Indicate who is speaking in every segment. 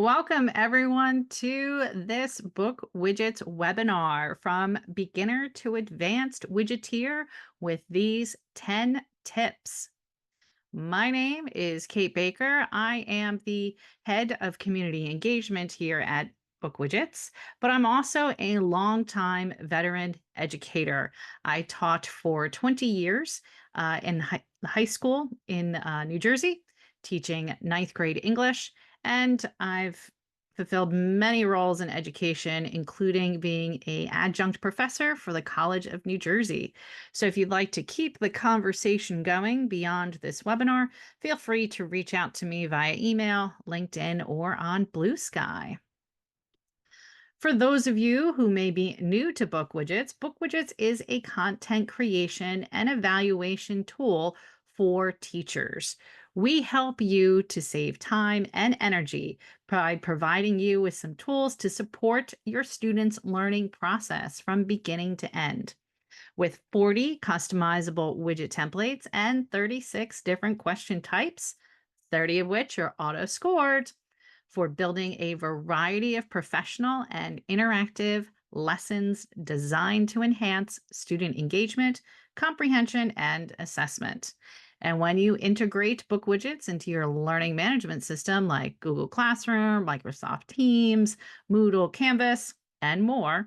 Speaker 1: Welcome everyone to this Book Widgets webinar from beginner to advanced widgeteer with these 10 tips. My name is Kate Baker. I am the head of community engagement here at BookWidgets, but I'm also a longtime veteran educator. I taught for 20 years in high school in New Jersey, teaching ninth grade English, and I've fulfilled many roles in education, including being an adjunct professor for the College of New Jersey. So if you'd like to keep the conversation going beyond this webinar, feel free to reach out to me via email, LinkedIn, or on Blue Sky. For those of you who may be new to BookWidgets is a content creation and evaluation tool for teachers. We help you to save time and energy by providing you with some tools to support your students' learning process from beginning to end. With 40 customizable widget templates and 36 different question types, 30 of which are auto scored for building a variety of professional and interactive lessons designed to enhance student engagement, comprehension, and assessment. And when you integrate BookWidgets into your learning management system like Google Classroom, Microsoft Teams, Moodle, Canvas, and more,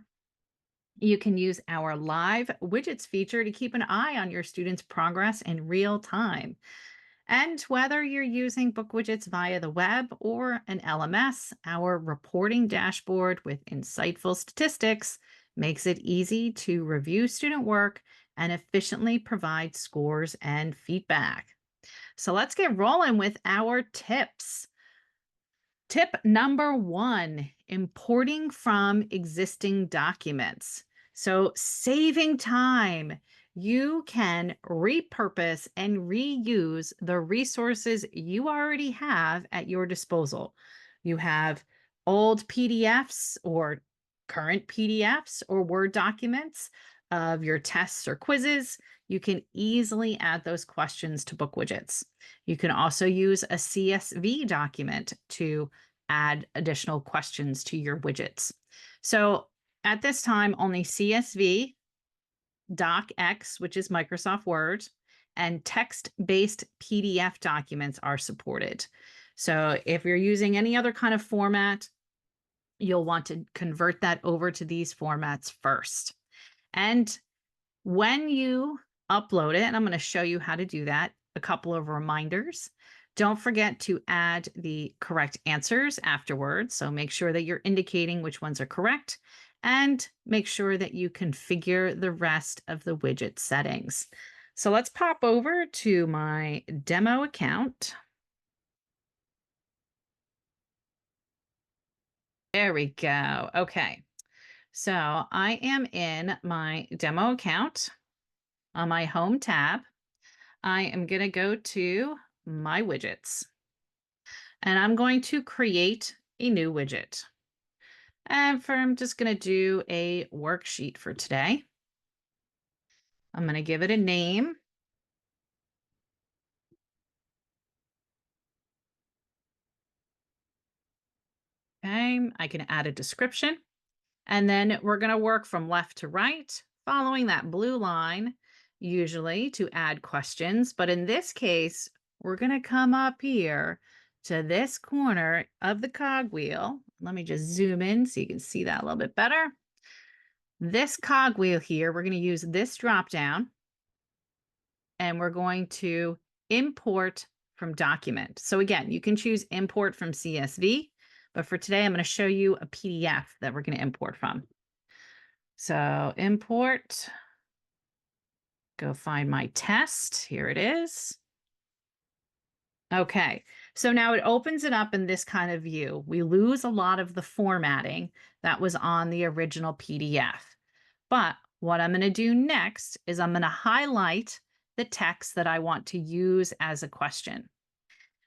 Speaker 1: you can use our live widgets feature to keep an eye on your students' progress in real time. And whether you're using BookWidgets via the web or an LMS, our reporting dashboard with insightful statistics makes it easy to review student work and efficiently provide scores and feedback. So let's get rolling with our tips. Tip number one, importing from existing documents. So saving time, you can repurpose and reuse the resources you already have at your disposal. You have old PDFs or current PDFs or Word documents of your tests or quizzes. You can easily add those questions to BookWidgets. You can also use a CSV document to add additional questions to your widgets. So at this time, only CSV, DocX, which is Microsoft Word, and text-based PDF documents are supported. So if you're using any other kind of format, you'll want to convert that over to these formats first. And when you upload it, and I'm going to show you how to do that, a couple of reminders. Don't forget to add the correct answers afterwards. So make sure that you're indicating which ones are correct and make sure that you configure the rest of the widget settings. So let's pop over to my demo account. There we go. Okay. So I am in my demo account on my home tab. I am going to go to my widgets and I'm going to create a new widget. And I'm just going to do a worksheet for today. I'm going to give it a name. Okay, I can add a description. And then we're going to work from left to right, following that blue line, usually to add questions. But in this case, we're going to come up here to this corner of the cogwheel. Let me just zoom in so you can see that a little bit better. This cogwheel here, we're going to use this drop down and we're going to import from document. So again, you can choose import from CSV, but for today, I'm going to show you a PDF that we're going to import from. So import, go find my test. Here it is. Okay, so now it opens it up in this kind of view. We lose a lot of the formatting that was on the original PDF. But what I'm going to do next is I'm going to highlight the text that I want to use as a question.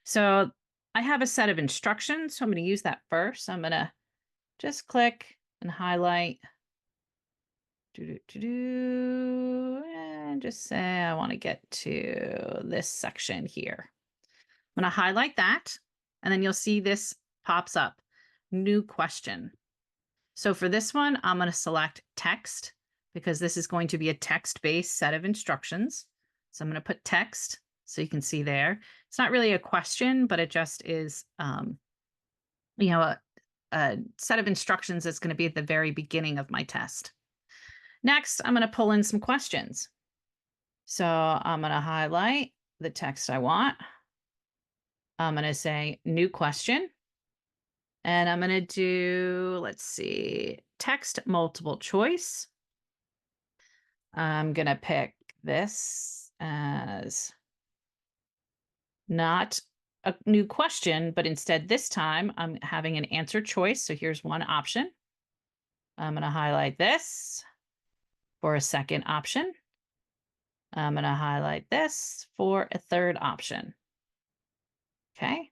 Speaker 1: So I have a set of instructions, so I'm going to use that first. I'm going to just click and highlight. And just say I want to get to this section here. I'm going to highlight that, and then you'll see this pops up. new question. So for this one, I'm going to select text because this is going to be a text-based set of instructions. So I'm going to put text so you can see there. It's not really a question, but it just is, you know, a set of instructions that's going to be at the very beginning of my test. Next, I'm going to pull in some questions. So I'm going to highlight the text I want. I'm going to say new question. And I'm going to do, let's see, text multiple choice. I'm going to pick this as not a new question, but instead this time I'm having an answer choice. So here's one option. I'm going to highlight this for a second option. I'm going to highlight this for a third option. Okay.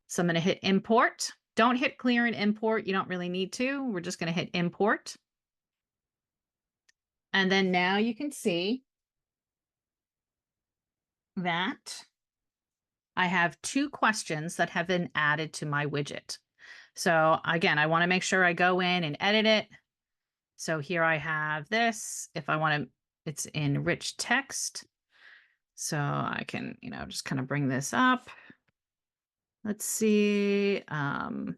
Speaker 1: So I'm going to hit import. Don't hit clear and import. You don't really need to. We're just going to hit import. And then now you can see that I have 2 questions that have been added to my widget. So again, I want to make sure I go in and edit it. So here I have this. If I want to, it's in rich text. So I can, just kind of bring this up. Let's see. Add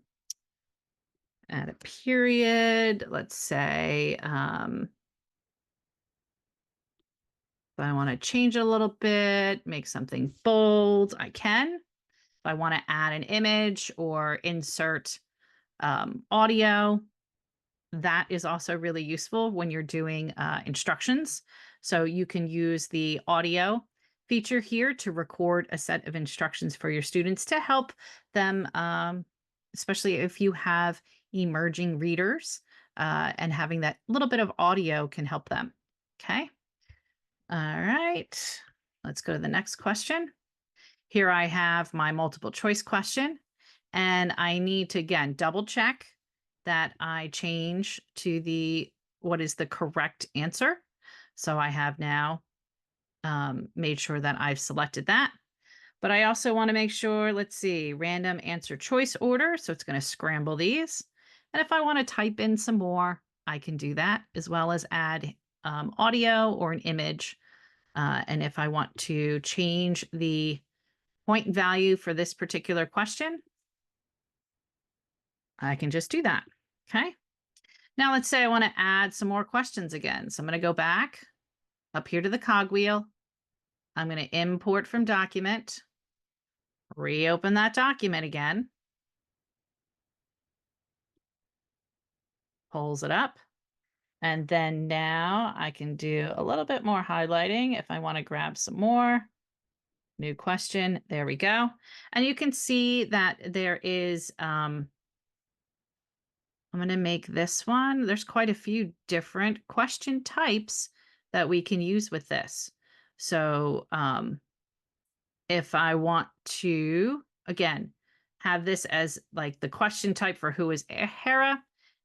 Speaker 1: a period. Let's say, if I want to change it a little bit, make something bold, I can. If I want to add an image or insert audio, that is also really useful when you're doing instructions. So you can use the audio feature here to record a set of instructions for your students to help them, especially if you have emerging readers, and having that little bit of audio can help them. Okay. All right. Let's go to the next question. Here I have my multiple choice question, and I need to, again, double check that I change to what is the correct answer. So I have now made sure that I've selected that. But I also want to make sure, let's see, random answer choice order. So it's going to scramble these. And if I want to type in some more, I can do that, as well as add audio or an image. And if I want to change the point value for this particular question, I can just do that. Okay. Now let's say I want to add some more questions again. So I'm going to go back up here to the cogwheel. I'm going to import from document, reopen that document again, pulls it up. And then now I can do a little bit more highlighting if I want to grab some more. New question. There we go. And you can see that there is, I'm going to make this one. There's quite a few different question types that we can use with this. So if I want to, again, have this as like the question type for who is Hera,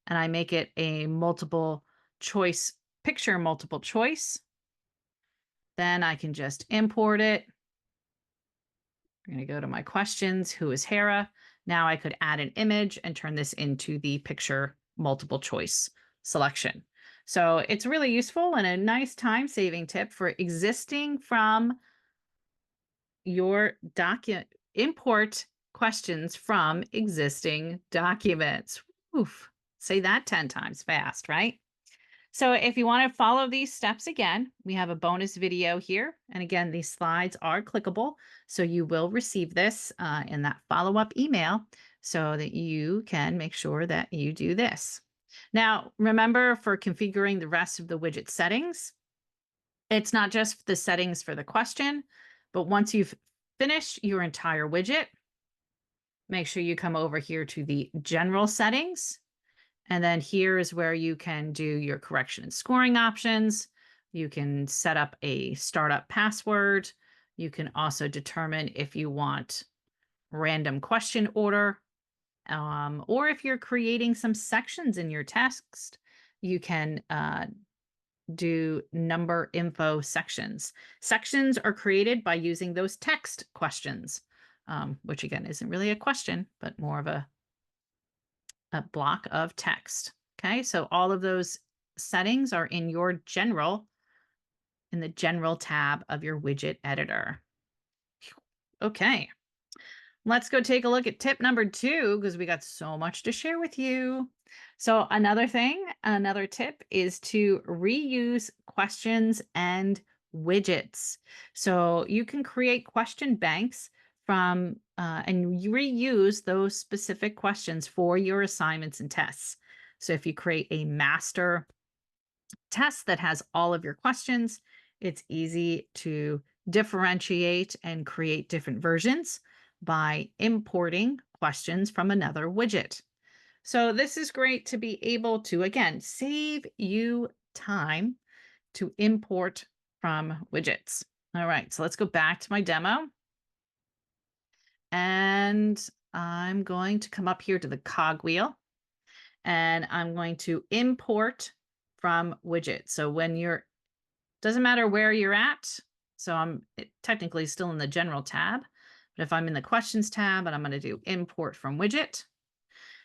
Speaker 1: and I make it a multiple choice picture, multiple choice, then I can just import it. I'm going to go to my questions, who is Hera. Now I could add an image and turn this into the picture multiple choice selection. So it's really useful and a nice time-saving tip for existing from your document. Import questions from existing documents. Oof, say that 10 times fast, right? So if you want to follow these steps again, we have a bonus video here. And again, these slides are clickable. So you will receive this in that follow-up email so that you can make sure that you do this. Now, remember, for configuring the rest of the widget settings, it's not just the settings for the question, but once you've finished your entire widget, make sure you come over here to the general settings. And then here is where you can do your correction and scoring options. You can set up a startup password. You can also determine if you want random question order, or if you're creating some sections in your text, you can do number info sections. Sections are created by using those text questions, which again isn't really a question, but more of a a block of text. Okay, so all of those settings are in the general tab of your widget editor. Okay, let's go take a look at tip number 2 because we got so much to share with you. So another tip is to reuse questions and widgets. So you can create question banks and you reuse those specific questions for your assignments and tests. So if you create a master test that has all of your questions, it's easy to differentiate and create different versions by importing questions from another widget. So this is great to be able to, again, save you time to import from widgets. All right, so let's go back to my demo. And I'm going to come up here to the cogwheel and I'm going to import from widget. So doesn't matter where you're at. So I'm technically still in the general tab, but if I'm in the questions tab and I'm going to do import from widget,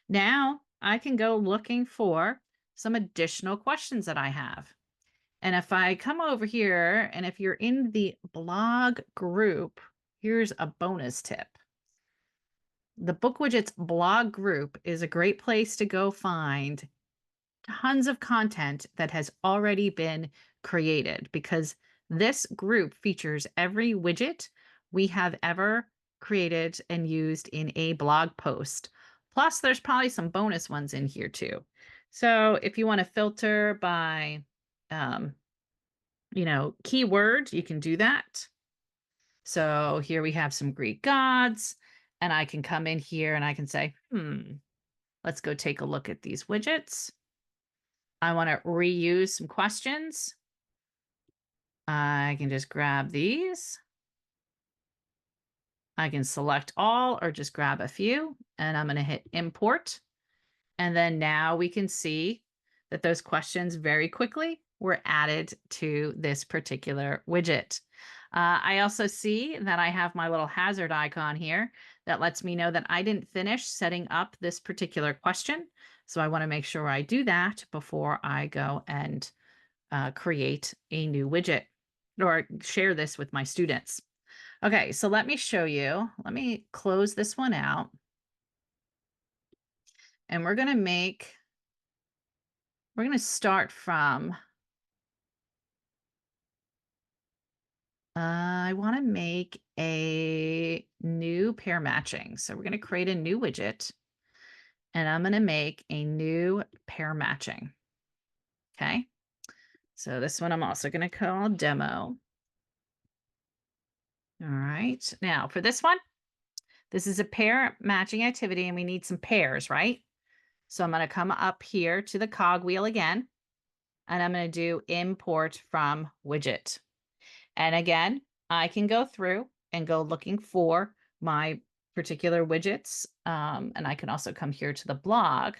Speaker 1: now I can go looking for some additional questions that I have. And if I come over here and if you're in the blog group, here's a bonus tip. The BookWidgets blog group is a great place to go find tons of content that has already been created because this group features every widget we have ever created and used in a blog post. Plus, there's probably some bonus ones in here too. So if you want to filter by, keyword, you can do that. So here we have some Greek gods, and I can come in here and I can say, let's go take a look at these widgets. I want to reuse some questions. I can just grab these. I can select all or just grab a few, and I'm going to hit import. And then now we can see that those questions very quickly were added to this particular widget. I also see that I have my little hazard icon here that lets me know that I didn't finish setting up this particular question. So I want to make sure I do that before I go and create a new widget or share this with my students. Okay, so let me show you. Let me close this one out. And we're going to start from, I want to make a new pair matching. So we're going to create a new widget and I'm going to make a new pair matching. Okay. So this one I'm also going to call demo. All right. Now for this one, this is a pair matching activity and we need some pairs, right? So I'm going to come up here to the cogwheel again, and I'm going to do import from widget. And again, I can go through and go looking for my particular widgets. And I can also come here to the blog.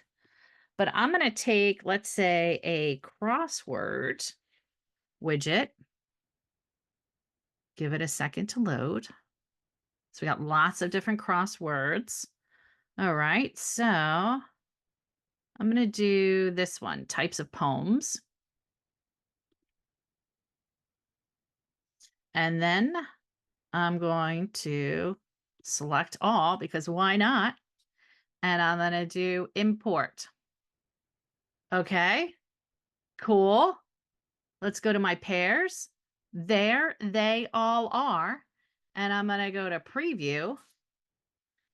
Speaker 1: But I'm going to take, let's say, a crossword widget. Give it a second to load. So we got lots of different crosswords. All right, so I'm going to do this one, types of poems. And then I'm going to select all because why not? And I'm going to do import. Okay, cool. Let's go to my pairs. There they all are. And I'm going to go to preview.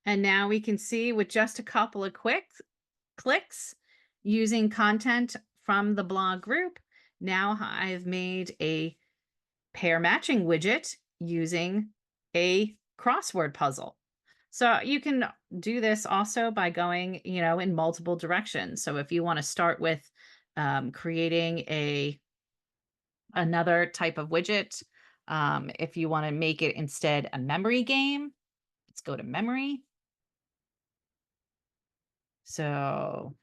Speaker 1: And now we can see with just a couple of quick clicks using content from the blog group. Now I've made a pair matching widget using a crossword puzzle. So you can do this also by going, in multiple directions. So if you want to start with creating another type of widget, if you want to make it instead a memory game, let's go to memory. So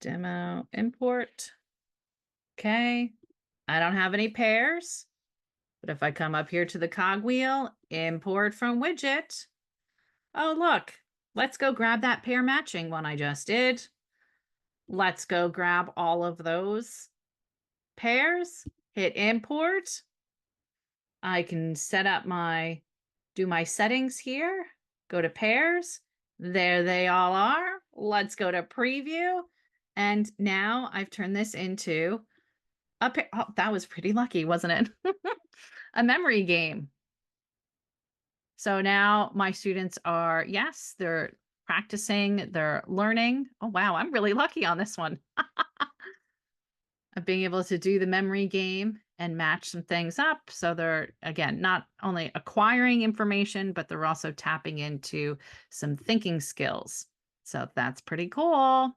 Speaker 1: demo import. Okay. I don't have any pairs, but if I come up here to the cogwheel, import from widget. Oh, look, Let's go grab that pair matching one I just did. Let's go grab all of those pairs, hit import. I can do my settings here, go to pairs. There they all are. Let's go to preview. And now I've turned this into a pair. Oh, that was pretty lucky, wasn't it? A memory game. So now my students are, yes, they're practicing, they're learning. Oh, wow, I'm really lucky on this one of being able to do the memory game and match some things up. So they're, again, not only acquiring information, but they're also tapping into some thinking skills. So that's pretty cool.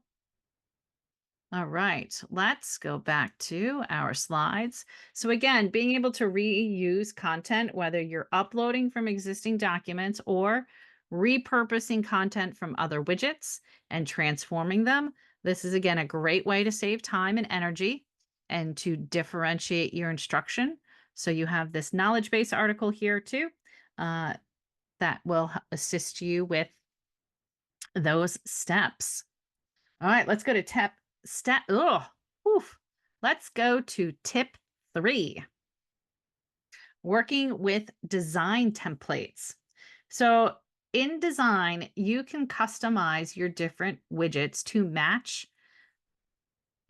Speaker 1: All right, let's go back to our slides. So again, being able to reuse content, whether you're uploading from existing documents or repurposing content from other widgets and transforming them. This is again a great way to save time and energy and to differentiate your instruction. So you have this knowledge base article here too uh, that will assist you with those steps. All right, let's go to let's go to tip 3, working with design templates. So in design, you can customize your different widgets to match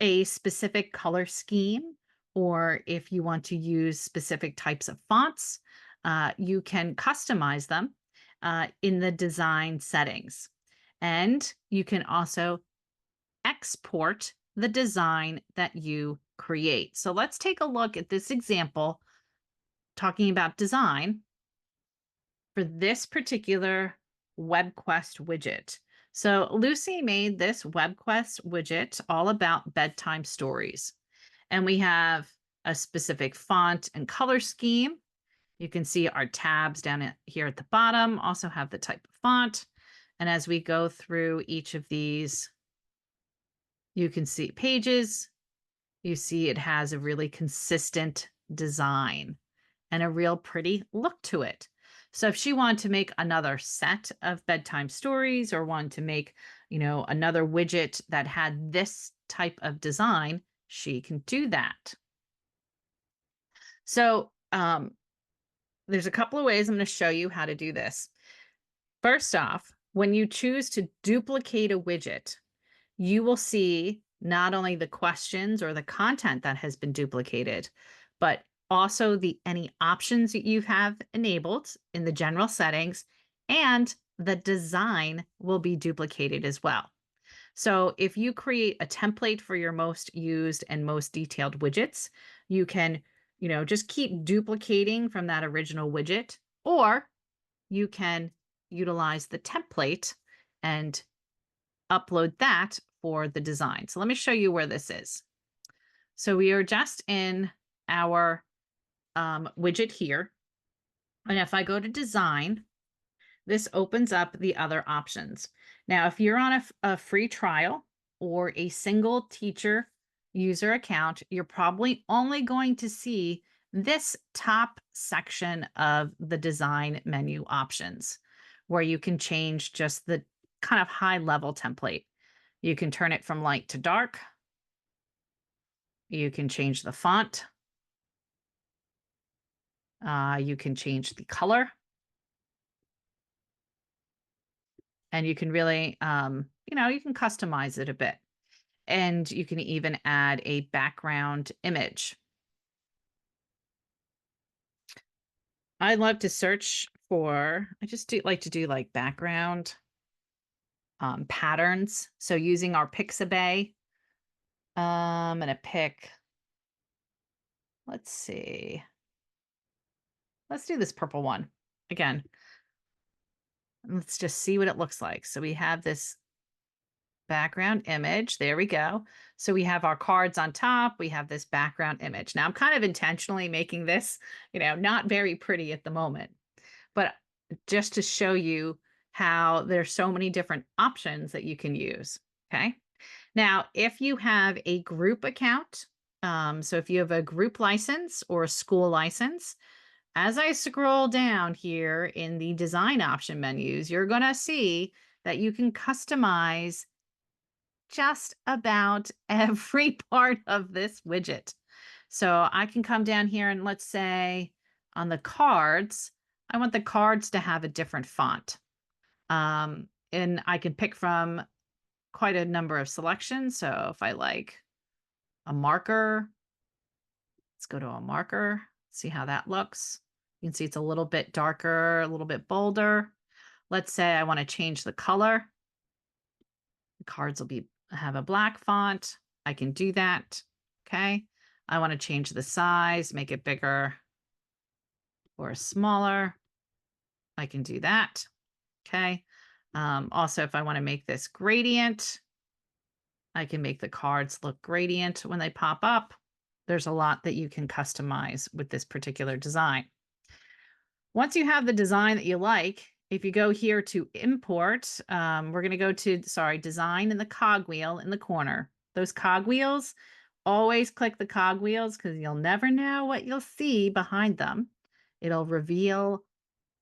Speaker 1: a specific color scheme, or if you want to use specific types of fonts, you can customize them in the design settings. And you can also export the design that you create. So let's take a look at this example talking about design for this particular WebQuest widget. So Lucy made this WebQuest widget all about bedtime stories. And we have a specific font and color scheme. You can see our tabs here at the bottom also have the type of font. And as we go through each of these, you can see pages. You see it has a really consistent design and a real pretty look to it. So if she wanted to make another set of bedtime stories or wanted to make, another widget that had this type of design, she can do that. So there's a couple of ways I'm going to show you how to do this. First off, when you choose to duplicate a widget, you will see not only the questions or the content that has been duplicated, but also any options that you have enabled in the general settings, and the design will be duplicated as well. So if you create a template for your most used and most detailed widgets, you can, just keep duplicating from that original widget, or you can utilize the template and upload that for the design. So let me show you where this is. So we are just in our widget here. And if I go to design, this opens up the other options. Now, if you're on a free trial or a single teacher user account, you're probably only going to see this top section of the design menu options, where you can change just the kind of high level template. You can turn it from light to dark. You can change the font. You can change the color. And you can really, you can customize it a bit. And you can even add a background image. I love to search I just like to do like background patterns. So using our Pixabay, I'm going to pick, let's see. Let's do this purple one again. Let's just see what it looks like. So we have this background image. There we go. So we have our cards on top. We have this background image. Now I'm kind of intentionally making this, not very pretty at the moment, but just to show you how there's so many different options that you can use. Okay. Now, if you have a group account, so if you have a group license or a school license, as I scroll down here in the design option menus, you're going to see that you can customize just about every part of this widget. So I can come down here and let's say on the cards, I want the cards to have a different font. And I can pick from quite a number of selections. So if I like a marker, let's go to a marker, see how that looks. You can see it's a little bit darker, a little bit bolder. Let's say I want to change the color. The cards will have a black font. I can do that. Okay. I want to change the size, make it bigger or smaller. I can do that. Okay. Also, if I want to make this gradient, I can make the cards look gradient when they pop up. There's a lot that you can customize with this particular design. Once you have the design that you like, if you go here to import, we're going to go to, design in the cogwheel in the corner. Those cogwheels, always click the cogwheels because you'll never know what you'll see behind them. It'll reveal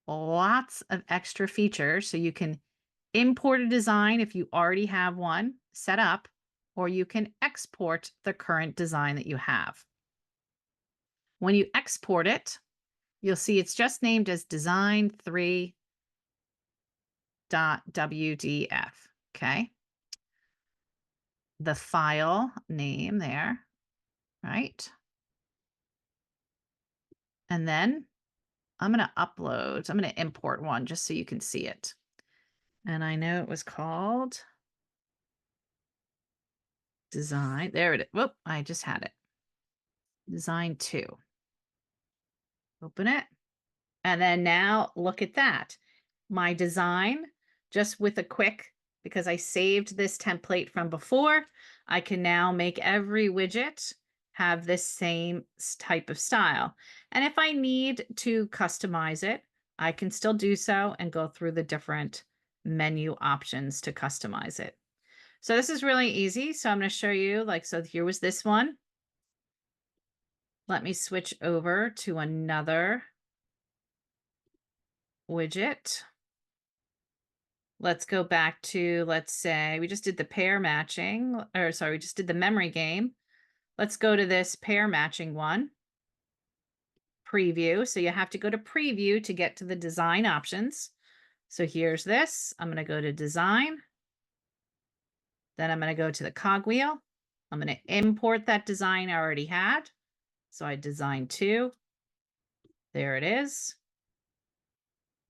Speaker 1: lots of extra features. So you can import a design if you already have one set up, or you can export the current design that you have. When you export it, you'll see it's just named as design3.wdf. Okay. The file name there, right? And then I'm going to import one just so you can see it. And I know it was called design. There it is. Whoop, I just had it. Design 2. Open it. And then now look at that. My design, just with a quick, because I saved this template from before, I can now make every widget have this same type of style. And if I need to customize it, I can still do so and go through the different menu options to customize it. So this is really easy. So I'm going to show you, so here was this one. Let me switch over to another widget. Let's go back to, let's say we just did the pair matching, we just did the memory game. Let's go to this pair matching one. Preview. So you have to go to preview to get to the design options. So here's this. I'm going to go to design. Then I'm going to go to the cogwheel. I'm going to import that design I already had. So I design 2. There it is.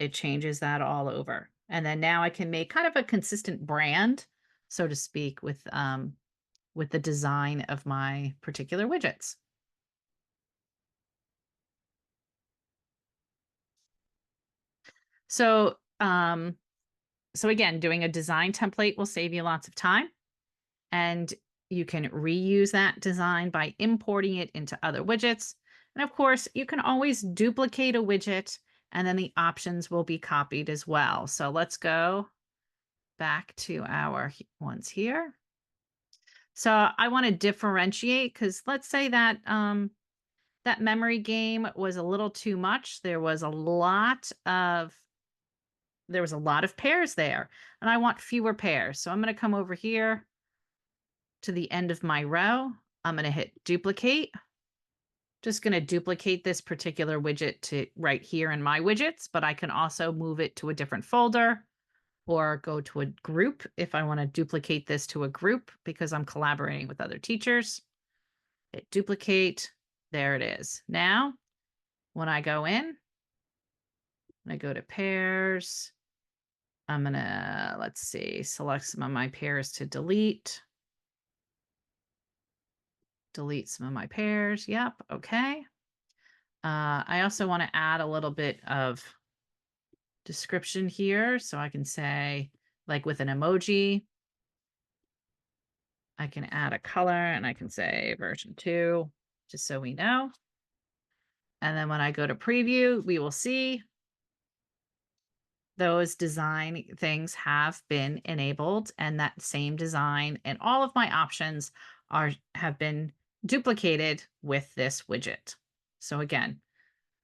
Speaker 1: It changes that all over. And then now I can make kind of a consistent brand, so to speak, with the design of my particular widgets. So, so again, doing a design template will save you lots of time, and you can reuse that design by importing it into other widgets. And of course, you can always duplicate a widget and then the options will be copied as well. So let's go back to our ones here. So I want to differentiate because let's say that that memory game was a little too much. There was a lot of pairs there, and I want fewer pairs. So I'm going to come over here to the end of my row. I'm going to hit duplicate. Just going to duplicate this particular widget to right here in my widgets, but I can also move it to a different folder or go to a group if I want to duplicate this to a group because I'm collaborating with other teachers. Hit duplicate. There it is. Now, when I go in, I go to pairs. I'm going to, let's see, select some of my pairs to delete. Delete some of my pairs. Yep. Okay. I also want to add a little bit of description here. So I can say, like with an emoji, I can add a color and I can say version 2, just so we know. And then when I go to preview, we will see those design things have been enabled, and that same design and all of my options have been duplicated with this widget. So again,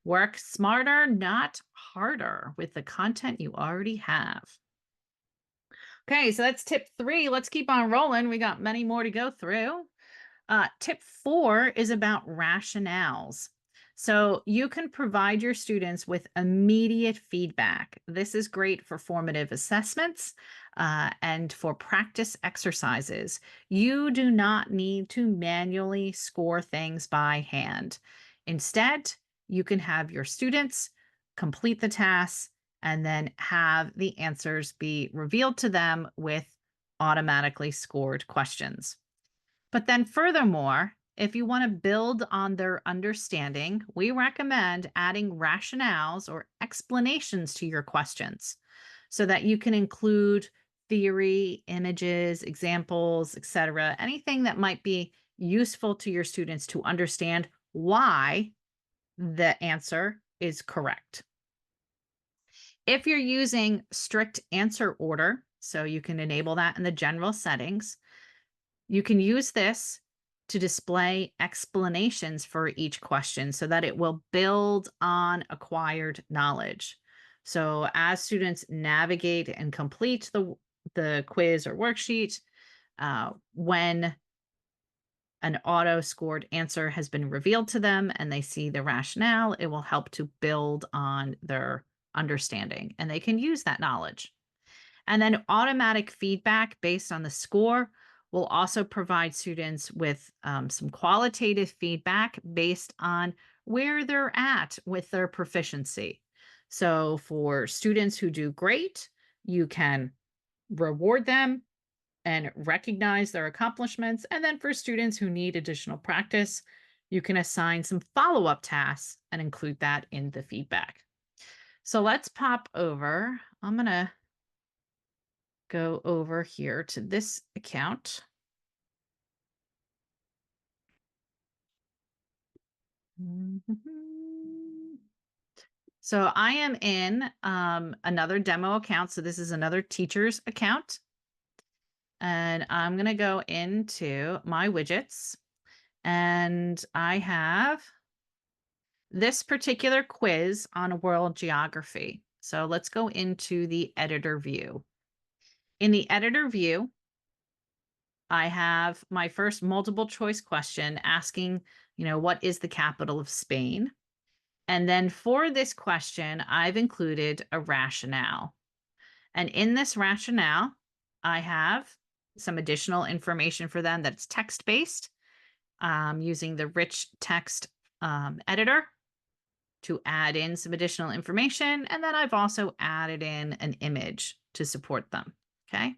Speaker 1: work smarter, not harder with the content you already have. Okay, so that's tip 3. Let's keep on rolling. We got many more to go through. Tip 4 is about rationales. So you can provide your students with immediate feedback. This is great for formative assessments and for practice exercises. You do not need to manually score things by hand. Instead, you can have your students complete the tasks and then have the answers be revealed to them with automatically scored questions. But then, furthermore, if you want to build on their understanding, we recommend adding rationales or explanations to your questions so that you can include theory, images, examples, etc., anything that might be useful to your students to understand why the answer is correct. If you're using strict answer order, so you can enable that in the general settings, you can use this to display explanations for each question so that it will build on acquired knowledge. So as students navigate and complete the quiz or worksheet, when an auto scored answer has been revealed to them and they see the rationale, it will help to build on their understanding and they can use that knowledge. And then automatic feedback based on the score will also provide students with some qualitative feedback based on where they're at with their proficiency. So for students who do great, you can reward them and recognize their accomplishments. And then for students who need additional practice, you can assign some follow up tasks and include that in the feedback. So let's pop over. I'm going to go over here to this account. Mhm. So I am in another demo account. So this is another teacher's account. And I'm going to go into my widgets. And I have this particular quiz on world geography. So let's go into the editor view. In the editor view, I have my first multiple choice question asking, what is the capital of Spain? And then for this question, I've included a rationale. And in this rationale, I have some additional information for them that's text-based, using the rich text editor to add in some additional information. And then I've also added in an image to support them. Okay.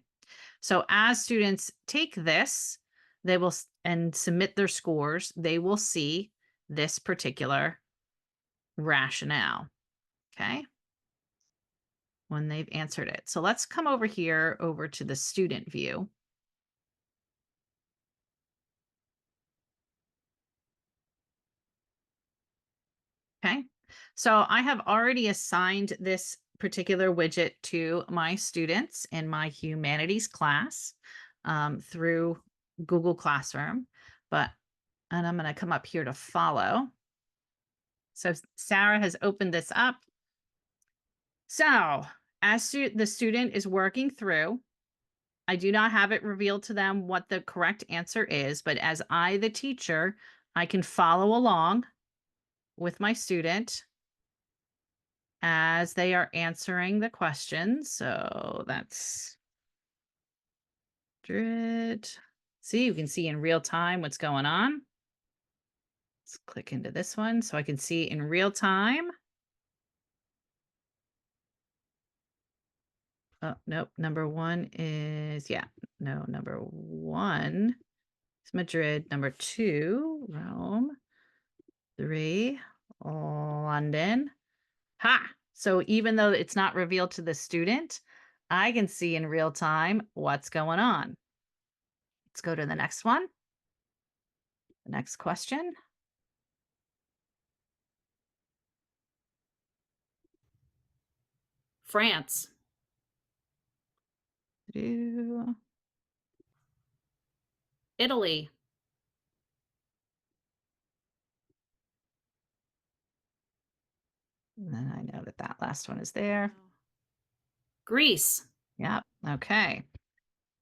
Speaker 1: So as students take this, they will and submit their scores, they will see this particular rationale. Okay. When they've answered it. So let's come over here over to the student view. Okay. So I have already assigned this particular widget to my students in my humanities class through Google Classroom, and I'm going to come up here to follow. So Sarah has opened this up. So as the student is working through, I do not have it revealed to them what the correct answer is, but as the teacher, I can follow along with my student as they are answering the questions. So that's Drid. See, you can see in real time what's going on. Let's click into this one so I can see in real time. Oh, nope. Number one is, number one is Madrid. Number 2, Rome. 3, London. Ha! So even though it's not revealed to the student, I can see in real time what's going on. Let's go to the next one. The next question. France. Italy. And then I know that last one is there. Greece. Yep. Okay.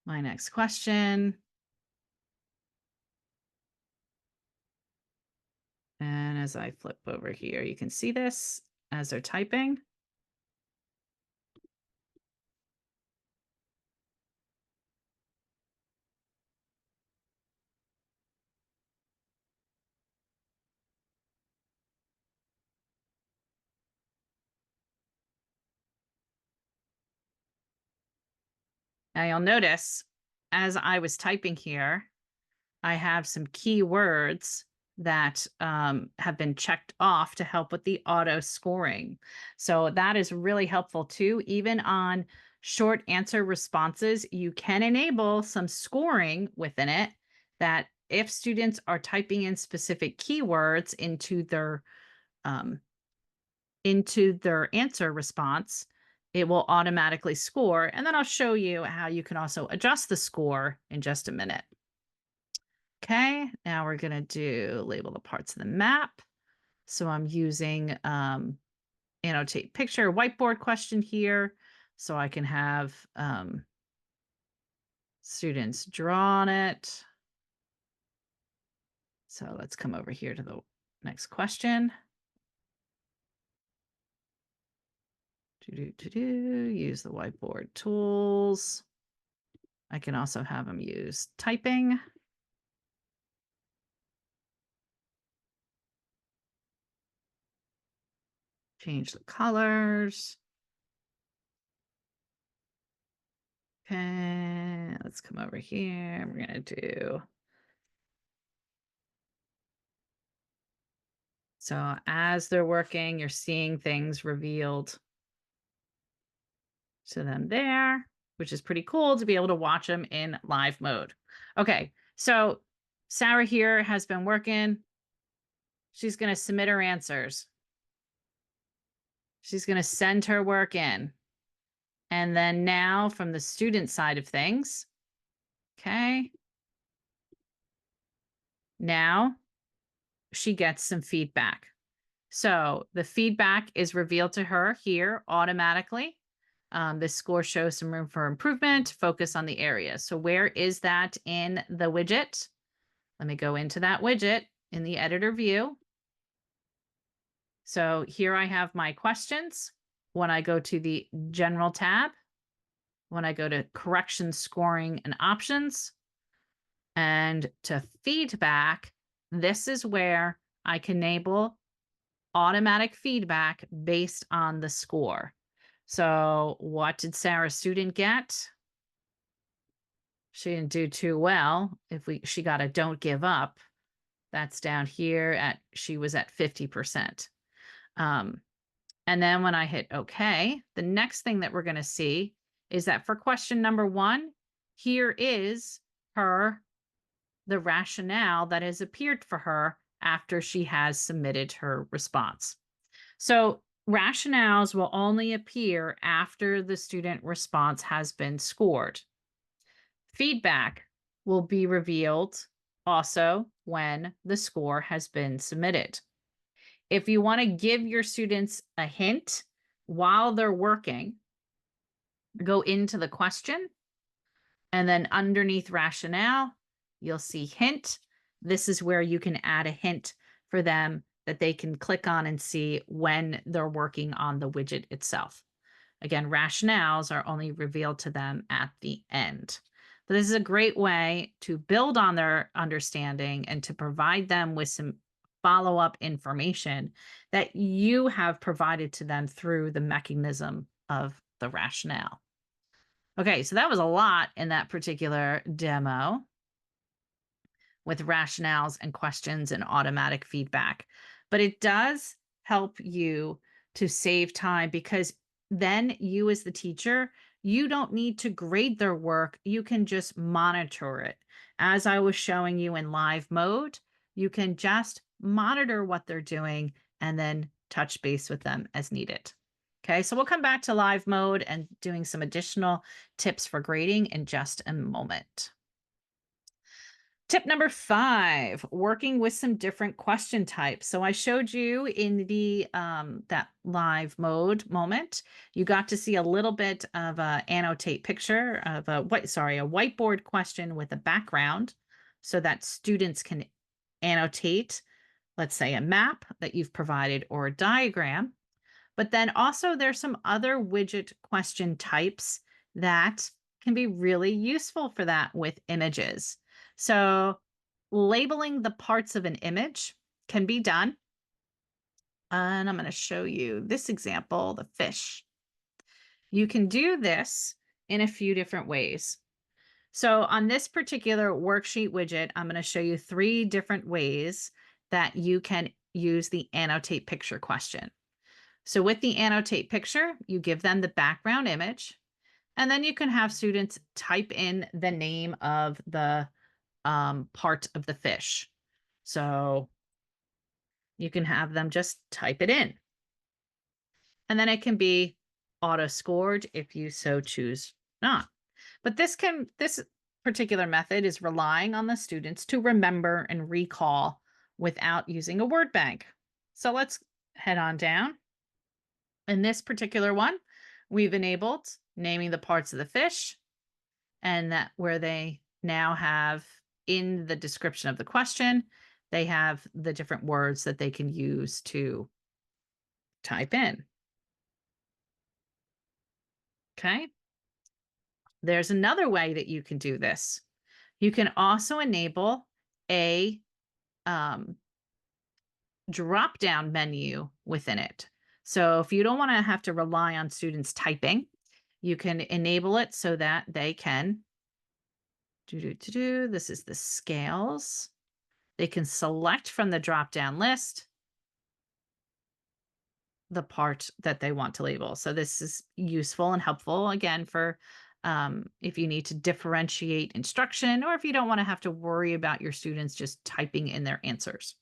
Speaker 1: my next question. And as I flip over here, you can see this as they're typing. Now you'll notice as I was typing here, I have some keywords that have been checked off to help with the auto scoring. So that is really helpful too. Even on short answer responses, you can enable some scoring within it that if students are typing in specific keywords um, into their answer response, it will automatically score. And then I'll show you how you can also adjust the score in just a minute. Okay, now we're going to do label the parts of the map. So I'm using annotate picture whiteboard question here. So I can have students draw on it. So let's come over here to the next question. Use the whiteboard tools. I can also have them use typing. Change the colors. Okay, let's come over here. We're going to do. So as they're working, you're seeing things revealed to them there, which is pretty cool to be able to watch them in live mode. Okay, so Sarah here has been working. She's going to submit her answers. She's going to send her work in. And then now from the student side of things, okay, now she gets some feedback. So the feedback is revealed to her here automatically. This score shows some room for improvement, focus on the area. So where is that in the widget? Let me go into that widget in the editor view. So here I have my questions. When I go to the general tab, when I go to correction, scoring, and options, and to feedback, this is where I can enable automatic feedback based on the score. So what did Sarah's student get? She didn't do too well. She got a don't give up. That's down here she was at 50%. And then when I hit OK, the next thing that we're going to see is that for question number 1, here is the rationale that has appeared for her after she has submitted her response. So rationales will only appear after the student response has been scored. Feedback will be revealed also when the score has been submitted. If you want to give your students a hint while they're working, go into the question, and then underneath rationale, you'll see hint. This is where you can add a hint for them that they can click on and see when they're working on the widget itself. Again, rationales are only revealed to them at the end. But this is a great way to build on their understanding and to provide them with some follow-up information that you have provided to them through the mechanism of the rationale. Okay, so that was a lot in that particular demo with rationales and questions and automatic feedback. But it does help you to save time because then you as the teacher, you don't need to grade their work. You can just monitor it. As I was showing you in live mode, you can just monitor what they're doing and then touch base with them as needed. Okay, so we'll come back to live mode and doing some additional tips for grading in just a moment. Tip number 5, working with some different question types. So I showed you in the that live mode moment, you got to see a little bit of a annotate picture of a a whiteboard question with a background so that students can annotate, let's say a map that you've provided or a diagram. But then also there's some other widget question types that can be really useful for that with images. So labeling the parts of an image can be done. And I'm going to show you this example, the fish. You can do this in a few different ways. So on this particular worksheet widget, I'm going to show you 3 different ways that you can use the annotate picture question. So with the annotate picture, you give them the background image, and then you can have students type in the name of the part of the fish. So you can have them just type it in. And then it can be auto scored if you so choose not. But this particular method is relying on the students to remember and recall without using a word bank. So let's head on down. In this particular one, we've enabled naming the parts of the fish, and that where they now have in the description of the question, they have the different words that they can use to type in. Okay. There's another way that you can do this. You can also enable a drop down menu within it. So if you don't want to have to rely on students typing, you can enable it so that they can this is the scales. They can select from the drop down list the part that they want to label. So this is useful and helpful again for if you need to differentiate instruction or if you don't want to have to worry about your students just typing in their answers.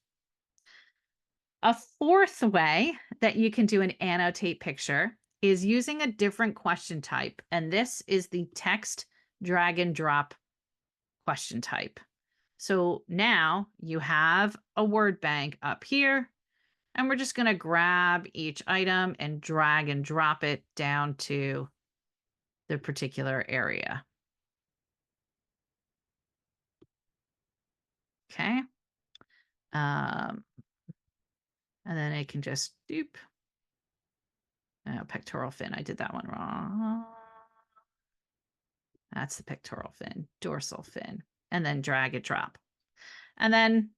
Speaker 1: A fourth way that you can do an annotate picture is using a different question type. And this is the text drag and drop question type. So now you have a word bank up here, and we're just going to grab each item and drag and drop it down to the particular area. Okay. And then I can just doop. Oh, pectoral fin. I did that one wrong. That's the pectoral fin, dorsal fin, and then drag and drop. And then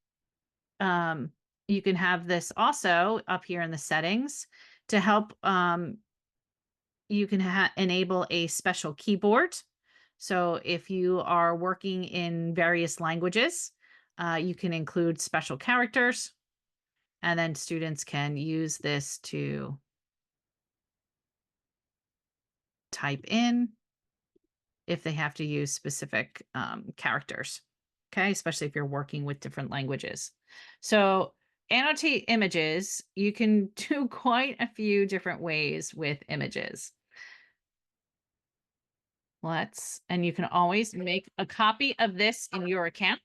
Speaker 1: you can have this also up here in the settings to help. You can enable a special keyboard. So if you are working in various languages, you can include special characters, and then students can use this to type in if they have to use specific characters. Okay, especially if you're working with different languages. So annotate images, you can do quite a few different ways with images. And you can always make a copy of this in your account.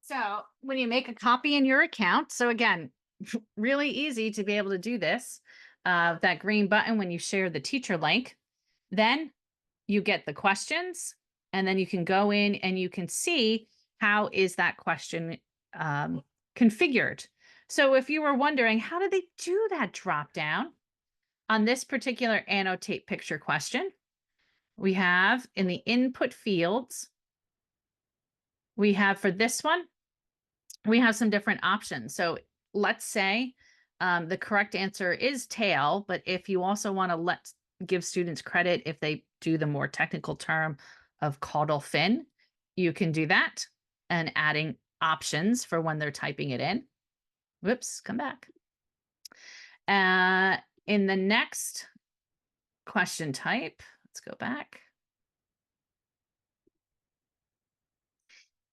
Speaker 1: So when you make a copy in your account, so again, really easy to be able to do this, that green button when you share the teacher link, then you get the questions, and then you can go in and you can see how is that question configured. So if you were wondering, how did they do that drop down on this particular annotate picture question, we have in the input fields, we have for this one, we have some different options. So let's say the correct answer is tail, but if you also want to give students credit if they do the more technical term of caudal fin, you can do that and adding options for when they're typing it in. Whoops, come back. In the next question type, let's go back.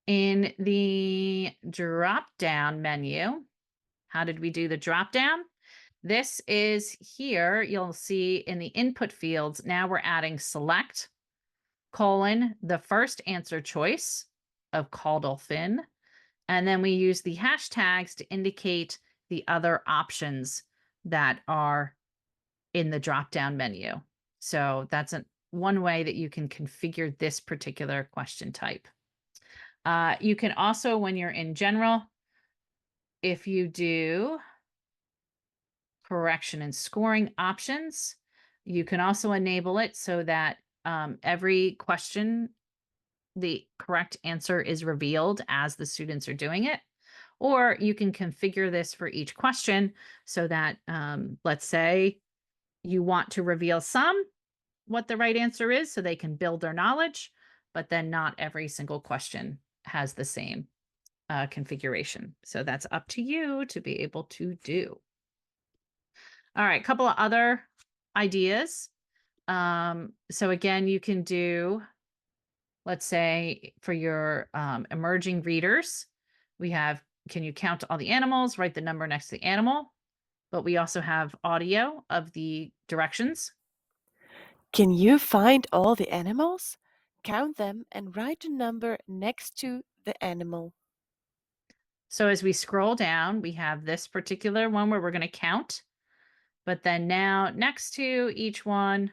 Speaker 1: In the drop down menu, how did we do the drop down? This is here. You'll see in the input fields, now we're adding select. colon, the first answer choice of caudal fin. And then we use the hashtags to indicate the other options that are in the drop-down menu. So that's one way that you can configure this particular question type. You can also, when you're in general, if you do correction and scoring options, you can also enable it so that every question, the correct answer is revealed as the students are doing it. Or you can configure this for each question so that, let's say, you want to reveal what the right answer is so they can build their knowledge, but then not every single question has the same configuration. So that's up to you to be able to do. All right, a couple of other ideas. So again, you can do, let's say for your emerging readers, we have, can you count all the animals, write the number next to the animal? But we also have audio of the directions.
Speaker 2: Can you find all the animals? Count them and write a number next to the animal.
Speaker 1: So as we scroll down, we have this particular one where we're going to count. But then now next to each one,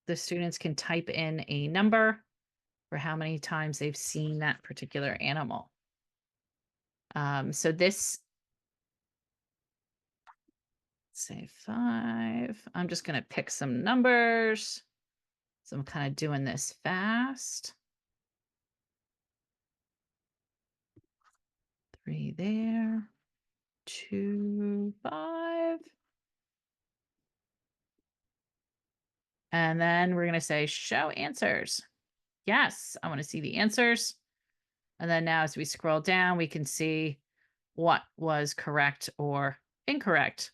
Speaker 1: the students can type in a number for how many times they've seen that particular animal. So this, say 5. I'm just going to pick some numbers. So I'm kind of doing this fast. 3 there, 2, 5. And then we're going to say show answers. Yes, I want to see the answers. And then now as we scroll down, we can see what was correct or incorrect,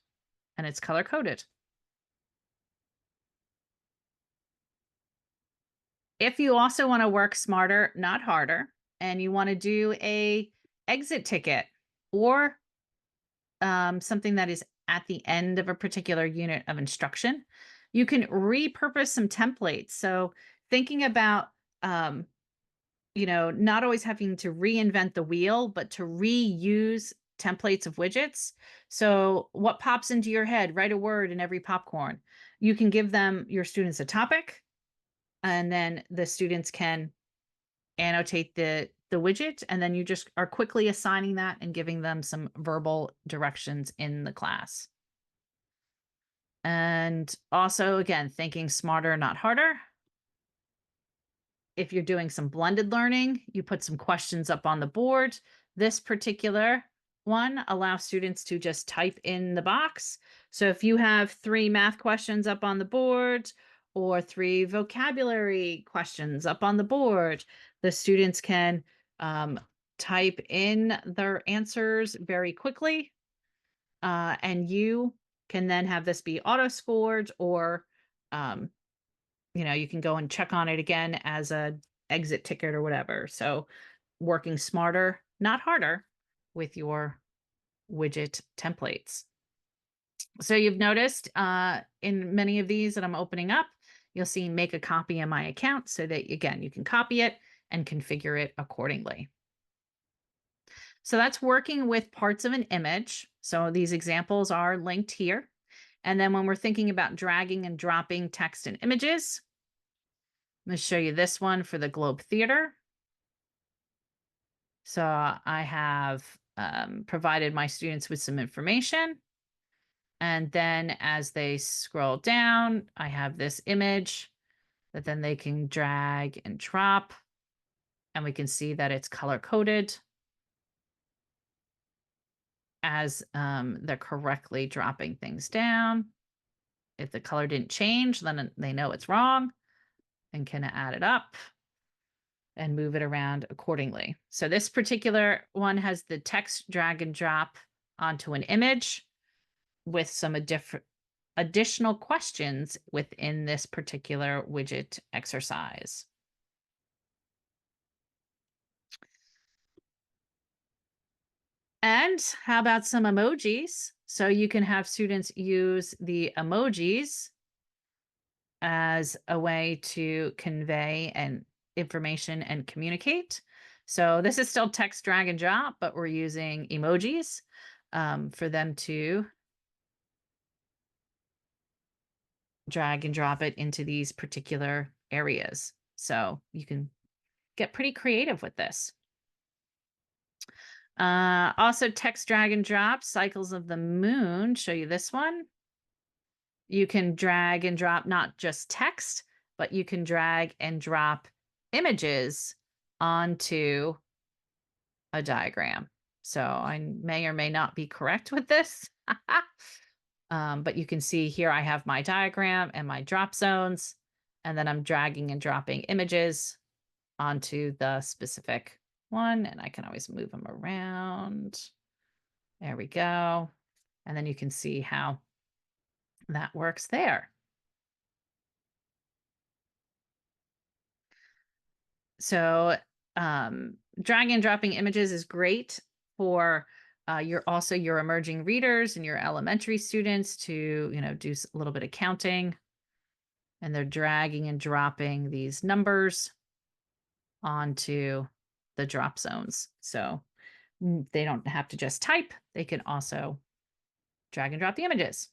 Speaker 1: and it's color coded. If you also want to work smarter, not harder, and you want to do a exit ticket or something that is at the end of a particular unit of instruction, you can repurpose some templates. So thinking about not always having to reinvent the wheel, but to reuse templates of widgets. So what pops into your head? Write a word in every popcorn. You can give your students a topic, and then the students can annotate the widget, and then you just are quickly assigning that and giving them some verbal directions in the class. And also, again, thinking smarter, not harder. If you're doing some blended learning, you put some questions up on the board. This particular one allows students to just type in the box. So if you have 3 math questions up on the board or 3 vocabulary questions up on the board, the students can type in their answers very quickly. And you can then have this be auto scored, or um, you can go and check on it again as a exit ticket or whatever. So working smarter, not harder with your widget templates. So you've noticed in many of these that I'm opening up, you'll see make a copy in my account so that, again, you can copy it and configure it accordingly. So that's working with parts of an image. So these examples are linked here. And then when we're thinking about dragging and dropping text and images, I'm going to show you this one for the Globe Theater. So I have provided my students with some information. And then as they scroll down, I have this image that then they can drag and drop. And we can see that it's color coded as they're correctly dropping things down. If the color didn't change, then they know it's wrong and can add it up and move it around accordingly. So this particular one has the text drag and drop onto an image with some additional questions within this particular widget exercise. And how about some emojis? So you can have students use the emojis as a way to convey and information and communicate. So this is still text drag and drop, but we're using emojis for them to drag and drop it into these particular areas. So you can get pretty creative with this. Also, text drag and drop cycles of the moon. Show you this one. You can drag and drop not just text, but you can drag and drop images onto a diagram. So I may or may not be correct with this. But you can see here I have my diagram and my drop zones, and then I'm dragging and dropping images onto the specific one, and I can always move them around. There we go. And then you can see how that works there. So dragging and dropping images is great for your emerging readers and your elementary students to, do a little bit of counting, and they're dragging and dropping these numbers onto the drop zones. So they don't have to just type, they can also drag and drop the images.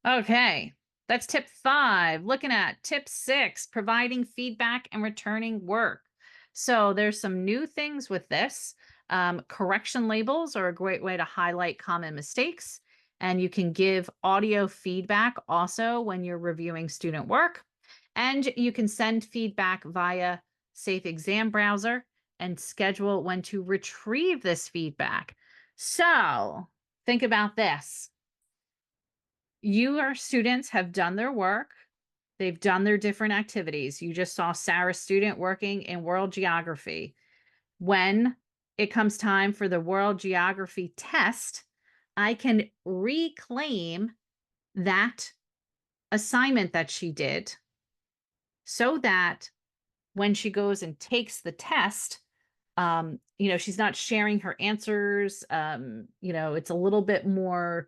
Speaker 1: Okay, that's tip 5. Looking at tip 6, providing feedback and returning work. So there's some new things with this. Correction labels are a great way to highlight common mistakes. And you can give audio feedback also when you're reviewing student work. And you can send feedback via Safe Exam Browser and schedule when to retrieve this feedback. So think about this. Your students have done their work. They've done their different activities. You just saw Sarah's student working in world geography. When it comes time for the world geography test, I can reclaim that assignment that she did so that when she goes and takes the test, she's not sharing her answers. It's a little bit more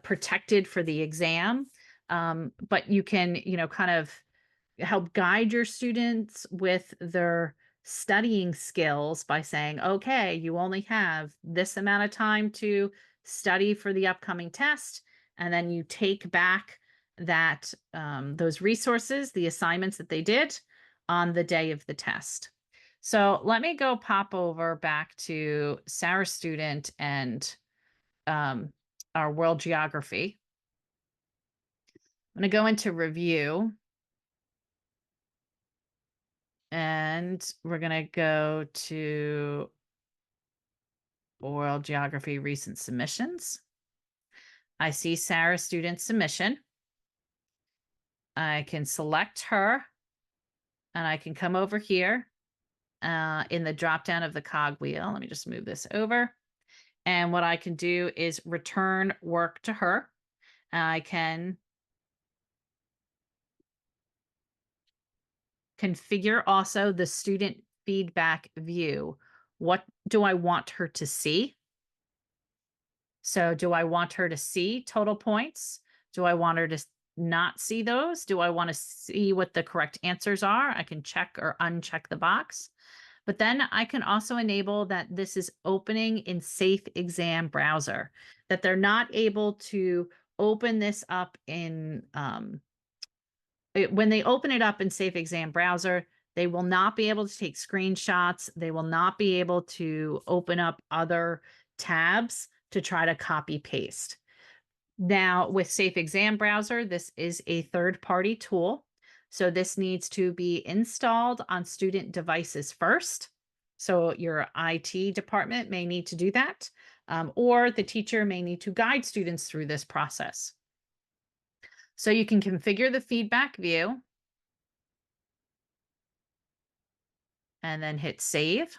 Speaker 1: protected for the exam. But you can, kind of help guide your students with their studying skills by saying, okay, you only have this amount of time to study for the upcoming test. And then you take back that those resources, the assignments that they did on the day of the test. So let me go pop over back to Sarah's student and our world geography. I'm going to go into review, and we're going to go to world geography recent submissions. I see Sarah's student submission. I can select her, and I can come over here in the drop down of the cog wheel. Let me just move this over. And what I can do is return work to her. I can configure also the student feedback view. What do I want her to see? So do I want her to see total points? Do I want her to not see those? Do I want to see what the correct answers are? I can check or uncheck the box. But then I can also enable that this is opening in Safe Exam Browser, that they're not able to open this up in, when they open it up in Safe Exam Browser, they will not be able to take screenshots. They will not be able to open up other tabs to try to copy paste. Now with Safe Exam Browser, this is a third-party tool. So this needs to be installed on student devices first. So your IT department may need to do that, or the teacher may need to guide students through this process. So you can configure the feedback view and then hit save.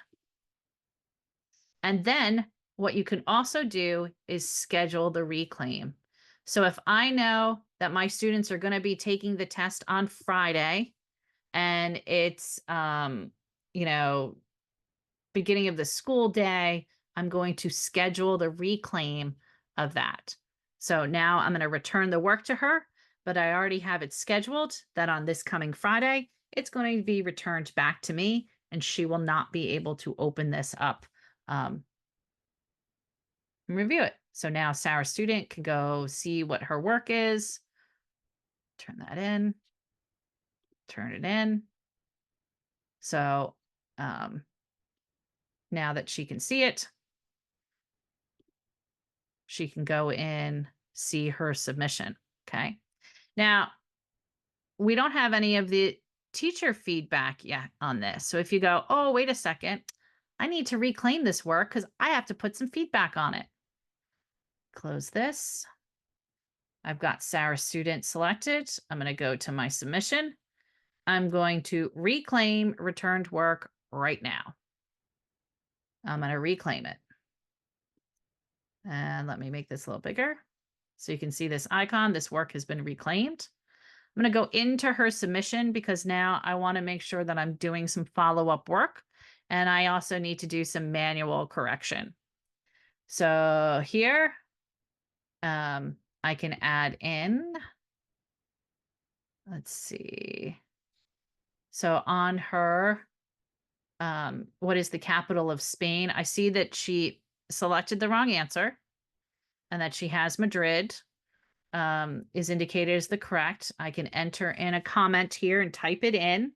Speaker 1: And then what you can also do is schedule the reclaim. So if I know that my students are going to be taking the test on Friday and it's, beginning of the school day, I'm going to schedule the reclaim of that. So now I'm going to return the work to her. but I already have it scheduled that on this coming Friday, it's going to be returned back to me and she will not be able to open this up um, and review it. So now Sarah student can go see what her work is, turn that in, turn it in. So now that she can see it, she can go in, see her submission. Okay. Now, we don't have any of the teacher feedback yet on this. So if you go, oh, wait a second, I need to reclaim this work because I have to put some feedback on it. Close this. I've got Sarah student selected. I'm going to go to my submission. I'm going to reclaim returned work right now. I'm going to reclaim it. And let me make this a little bigger so you can see this icon. This work has been reclaimed. I'm going to go into her submission because now I want to make sure that I'm doing some follow-up work. And I also need to do some manual correction. So here, I can add in, let's see. So on her, what is the capital of Spain? I see that she selected the wrong answer and that she has Madrid is indicated as the correct. I can enter in a comment here and type it in.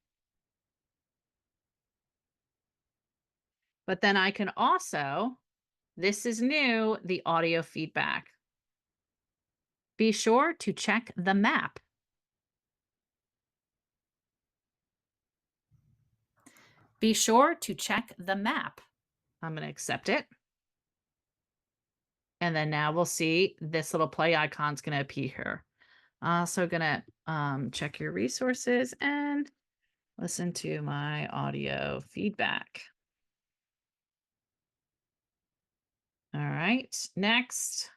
Speaker 1: But then I can also, this is new, the audio feedback. Be sure to check the map. Be sure to check the map. I'm going to accept it. And then now we'll see this little play icon's going to appear here. Also going to check your resources and listen to my audio feedback. All right, next.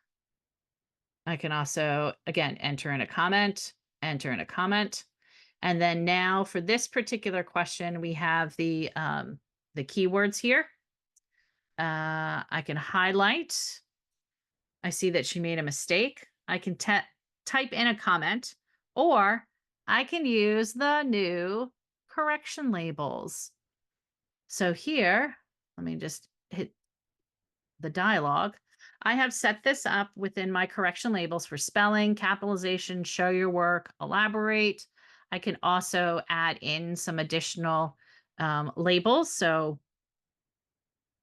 Speaker 1: I can also, again, enter in a comment, enter in a comment. And then now for this particular question, we have the keywords here. I can highlight. I see that she made a mistake. I can type in a comment, or I can use the new correction labels. So here, let me just hit the dialogue. I have set this up within my correction labels for spelling, capitalization, show your work, elaborate. I can also add in some additional labels. So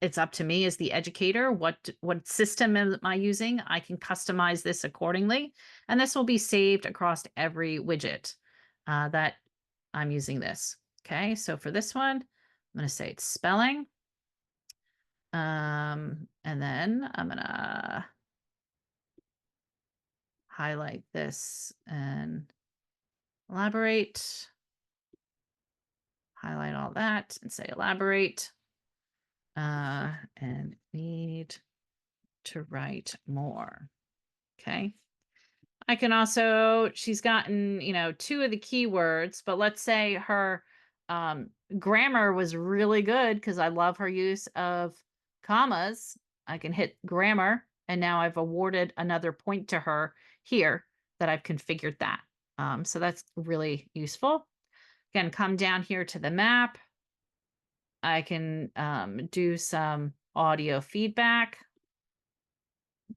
Speaker 1: it's up to me as the educator. What system am I using? I can customize this accordingly. And this will be saved across every widget that I'm using this. Okay, so for this one, I'm going to say it's spelling. And then I'm going to highlight this and elaborate. Highlight all that and say elaborate. And need to write more. Okay. I can also, she's gotten, 2 of the keywords, but let's say her grammar was really good because I love her use of commas. I can hit grammar and now I've awarded another point to her here that I've configured that. So that's really useful. Again, come down here to the map. I can do some audio feedback.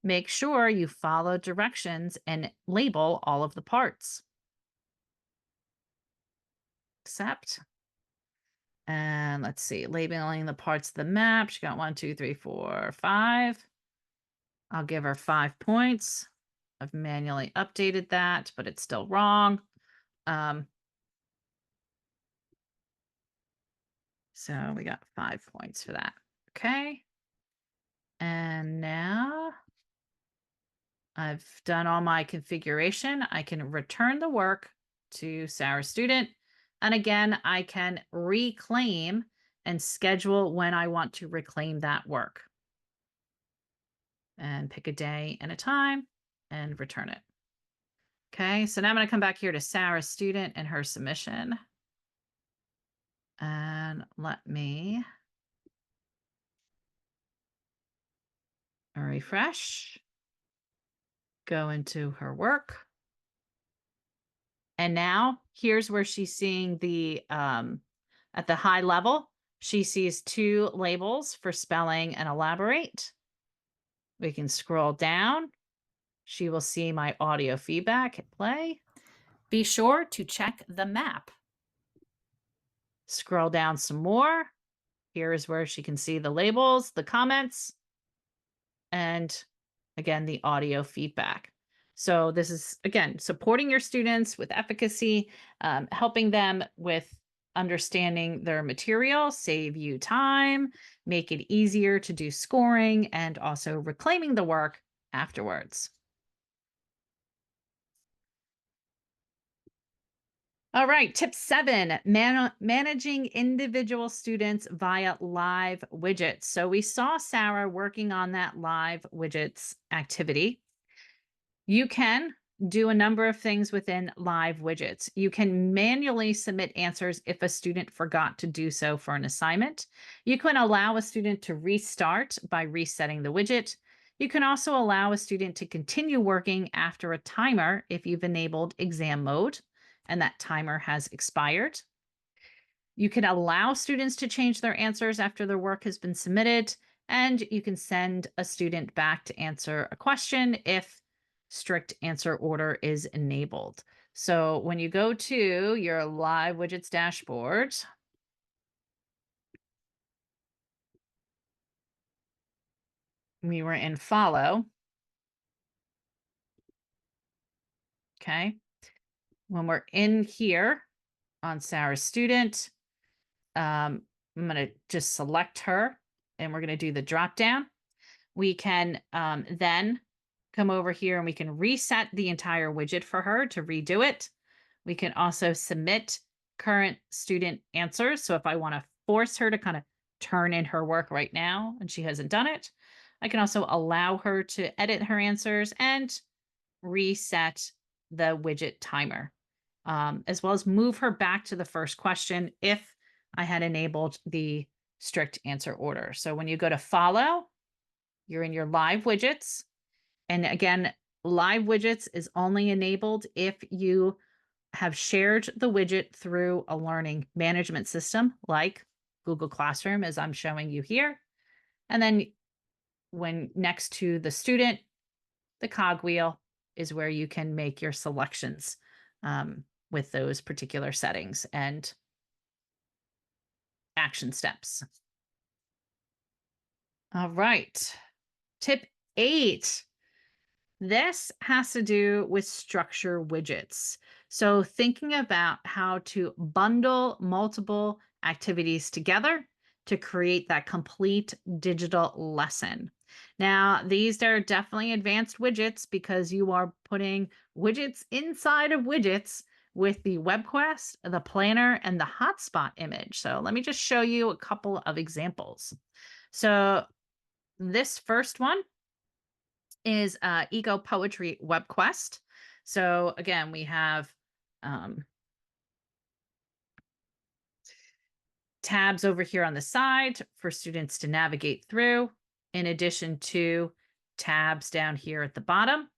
Speaker 1: Make sure you follow directions and label all of the parts. Accept. And let's see, labeling the parts of the map. She got 1, 2, 3, 4, 5. I'll give her 5 points. I've manually updated that, but it's still wrong. So we got 5 points for that. Okay. And now I've done all my configuration. I can return the work to Sarah student. And again, I can reclaim and schedule when I want to reclaim that work. And pick a day and a time and return it. Okay, so now I'm going to come back here to Sarah student and her submission. And let me refresh. Go into her work. And now here's where she's seeing at the high level, she sees two labels for spelling and elaborate. We can scroll down. She will see my audio feedback. Hit play. Be sure to check the map. Scroll down some more. Here is where she can see the labels, the comments, and again, the audio feedback. So this is, again, supporting your students with efficacy, helping them with understanding their material, save you time, make it easier to do scoring, and also reclaiming the work afterwards. All right, tip 7, managing individual students via live widgets. So we saw Sarah working on that live widgets activity. You can do a number of things within live widgets. You can manually submit answers if a student forgot to do so for an assignment. You can allow a student to restart by resetting the widget. You can also allow a student to continue working after a timer if you've enabled exam mode and that timer has expired. You can allow students to change their answers after their work has been submitted, and you can send a student back to answer a question if strict answer order is enabled. So when you go to your live widgets dashboard, we were in follow. Okay. When we're in here on Sarah's student, I'm going to just select her and we're going to do the drop down. We can then come over here and we can reset the entire widget for her to redo it. We can also submit current student answers. So if I want to force her to kind of turn in her work right now and she hasn't done it, I can also allow her to edit her answers and reset the widget timer, as well as move her back to the first question if I had enabled the strict answer order. So when you go to follow, you're in your live widgets. And again, live widgets is only enabled if you have shared the widget through a learning management system like Google Classroom, as I'm showing you here. And then when next to the student, the cogwheel is where you can make your selections with those particular settings and action steps. All right. Tip 8. This has to do with structure widgets. So, thinking about how to bundle multiple activities together to create that complete digital lesson. Now, these are definitely advanced widgets because you are putting widgets inside of widgets with the web quest, the planner, and the hotspot image. So, let me just show you a couple of examples. So, this first one is Eco Poetry Web Quest. So again, we have um, tabs over here on the side for students to navigate through, in addition to tabs down here at the bottom.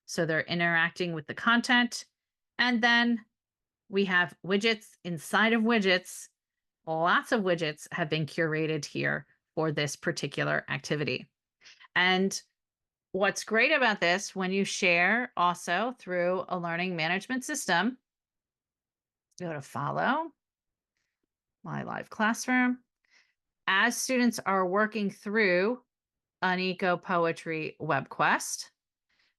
Speaker 1: So they're interacting with the content. And then we have widgets inside of widgets. Lots of widgets have been curated here for this particular activity. And what's great about this, when you share also through a learning management system, go to follow my live classroom. As students are working through an eco poetry web quest,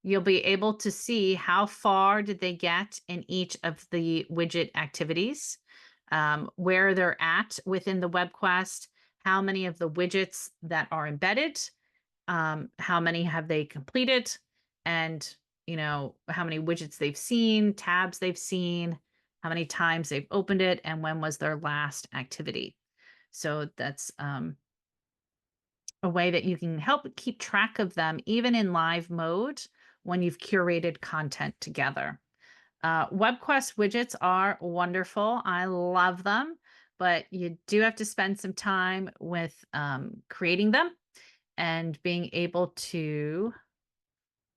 Speaker 1: you'll be able to see how far did they get in each of the widget activities, where they're at within the web quest, how many of the widgets that are embedded, how many have they completed, and how many widgets they've seen, tabs they've seen, how many times they've opened it, and when was their last activity. So that's a way that you can help keep track of them even in live mode when you've curated content together. WebQuest widgets are wonderful. I love them, but you do have to spend some time with creating them and being able to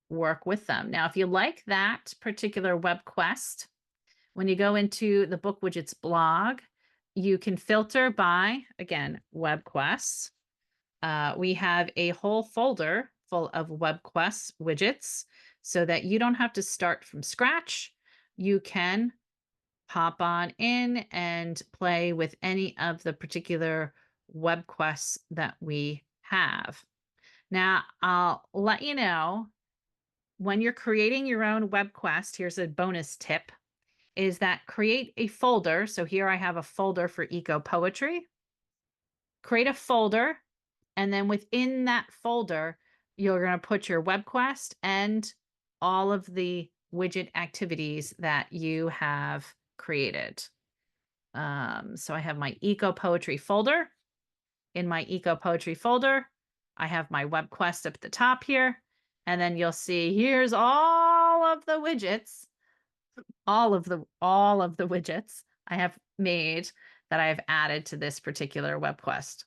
Speaker 1: work with them. Now, if you like that particular web quest, When you go into the BookWidgets blog, you can filter by, again, web quests. We have a whole folder full of web quests widgets so that you don't have to start from scratch. You can hop on in and play with any of the particular web quests that we have. Now, I'll let you know when you're creating your own web quest, here's a bonus tip is that create a folder. So here I have a folder for eco poetry. Create a folder, and then within that folder, you're going to put your web quest and all of the widget activities that you have created. So I have my eco poetry folder. In my eco poetry folder, I have my web quest up at the top here. And then you'll see here's all of the widgets, all of the widgets I have made that I have added to this particular web quest.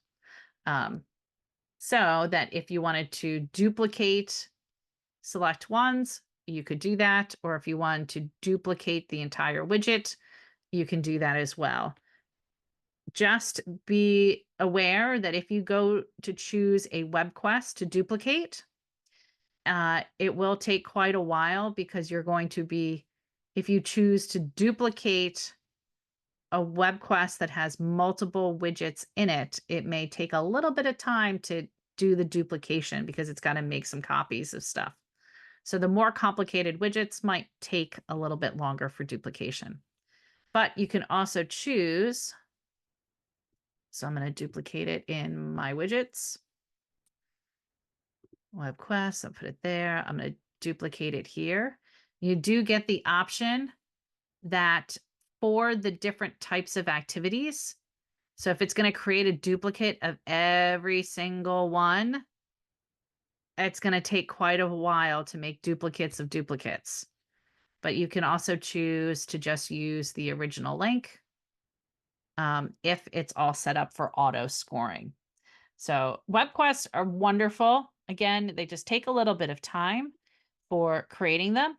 Speaker 1: So that if you wanted to duplicate select ones, you could do that. Or if you want to duplicate the entire widget, you can do that as well. Just be aware that if you go to choose a web quest to duplicate, it will take quite a while because you're going to be, if you choose to duplicate a web quest that has multiple widgets in it, it may take a little bit of time to do the duplication because it's got to make some copies of stuff. So the more complicated widgets might take a little bit longer for duplication. But you can also choose. So I'm going to duplicate it in my widgets. Web quest, I'll put it there. I'm going to duplicate it here. You do get the option that for the different types of activities, so if it's going to create a duplicate of every single one, it's going to take quite a while to make duplicates of duplicates. But you can also choose to just use the original link if it's all set up for auto scoring. So web quests are wonderful. Again, they just take a little bit of time for creating them.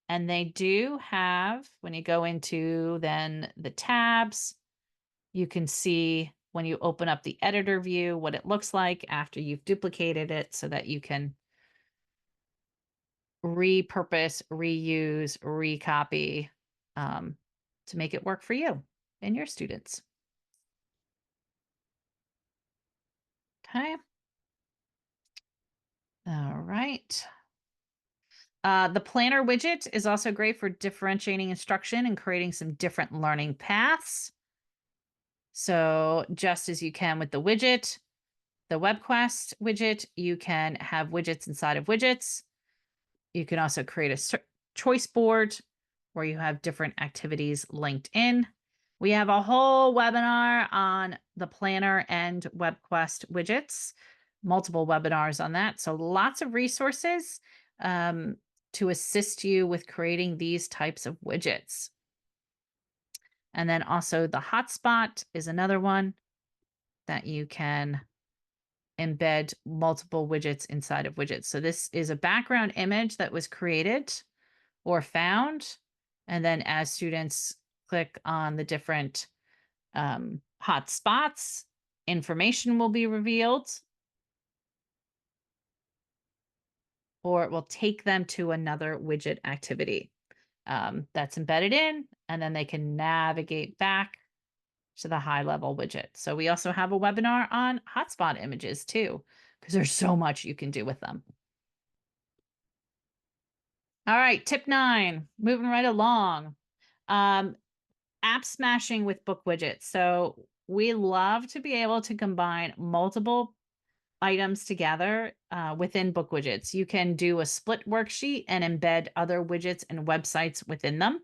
Speaker 1: And they do have, when you go into then the tabs, you can see when you open up the editor view what it looks like after you've duplicated it so that you can repurpose, reuse, recopy to make it work for you and your students. Okay. All right. The planner widget is also great for differentiating instruction and creating some different learning paths. So just as you can with the widget, the web quest widget, you can have widgets inside of widgets. You can also create a choice board where you have different activities linked in. We have a whole webinar on the planner and web quest widgets, multiple webinars on that. So lots of resources to assist you with creating these types of widgets. And then also the hotspot is another one that you can embed multiple widgets inside of widgets. So this is a background image that was created or found. And then as students click on the different hotspots, information will be revealed, or it will take them to another widget activity that's embedded in, and then they can navigate back to the high level widget. So we also have a webinar on hotspot images too, because there's so much you can do with them. All right, tip 9, moving right along. App smashing with BookWidgets. So we love to be able to combine multiple items together within BookWidgets. You can do a split worksheet and embed other widgets and websites within them.